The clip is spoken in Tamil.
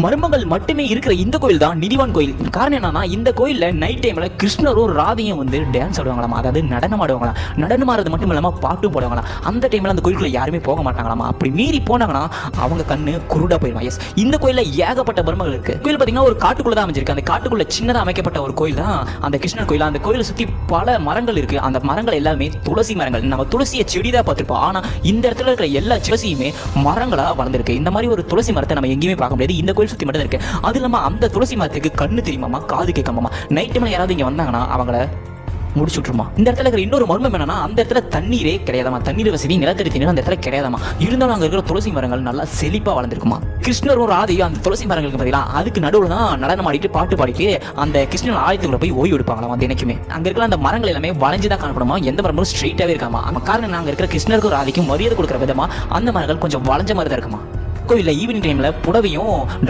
மர்மங்கள் மட்டுமே இருக்கிற இந்த கோயில் தான் நிதிவான் கோயில். காரணம் என்னன்னா, இந்த கோயில்ல நைட் டைம்ல கிருஷ்ணரும் ராதையும் வந்து டான்ஸ் ஆடுவாங்களாம், அதாவது நடனம் ஆடுவாங்களாம். நடனம் ஆடுறது மட்டும் இல்லாம பாட்டும் போடுவாங்களாம். அந்த டைம்ல அந்த கோயிலுக்குள்ள யாருமே போக மாட்டாங்களாமா. அப்படி மீறி போனாங்கன்னா அவங்க கண்ணு குருடா போயிடும். எஸ், இந்த கோயில்ல ஏகப்பட்ட மர்மங்கள் இருக்கு. கோயில் பாத்தீங்கன்னா ஒரு காட்டுக்குள்ள தான் அமைஞ்சிருக்கு. அந்த காட்டுக்குள்ள சின்னதா அமைக்கப்பட்ட ஒரு கோயில் தான் அந்த கிருஷ்ணர் கோயில். அந்த கோயிலை சுத்தி பல மரங்கள் இருக்கு. அந்த மரங்கள் எல்லாமே துளசி மரங்கள். நம்ம துளசியை செடிதான் பார்த்திருப்போம், ஆனா இந்த இடத்துல இருக்கிற எல்லா துளசியுமே மரங்களா வளர்ந்துருக்கு. இந்த மாதிரி ஒரு துளசி மரத்தை நம்ம எங்கேயுமே பார்க்க முடியாது, இந்த கோயில் சுத்தி மட்டும் இருக்கு. அது இல்லாம அந்த துளசி மரத்துக்கு கண்ணு தெரியுமாமா, காது கேட்காமா. நைட் டைம்ல யாராவது இங்க வந்தாங்கன்னா அவங்கள முடிச்சு விட்டுருமா. இந்த இடத்துல இருக்கிற இன்னொரு மர்மம் என்னன்னா, அந்த இடத்துல தண்ணீரே கிடையாதாமா. தண்ணீர் வசதி, நிலத்தடி தண்ணீர் அந்த இடத்துல கிடையாதாமா. இருந்தாலும் அங்க இருக்கிற துளசி மரங்கள் நல்லா செழிப்பா வளர்ந்துருக்குமா. கிருஷ்ணரும் ராதையும் அந்த துளசி மரங்களுக்கு பார்த்தீங்களா, அதுக்கு நடுவில் தான் நடனம் ஆடிட்டு பாட்டு பாடிட்டு அந்த கிருஷ்ணன் ஆலயத்துக்குள்ள போய் ஓய்வு எடுப்பாங்களாம். வந்து எனக்குமே அங்க இருக்கிற அந்த மரங்கள் எல்லாமே வளைஞ்சுதான் காணப்படுமா, எந்த மரமும் ஸ்ட்ரெயிட்டாவே இருக்காமா. அந்த காரணம் அங்க இருக்கிற கிருஷ்ணருக்கும் ராதைக்கும் மரியாதை கொடுக்குற விதமா அந்த மரங்கள் கொஞ்சம் வளைஞ்ச மாதிரி தான் இருக்குமா. கோயில்ல ஈவினிங் டைம்ல புடவையும்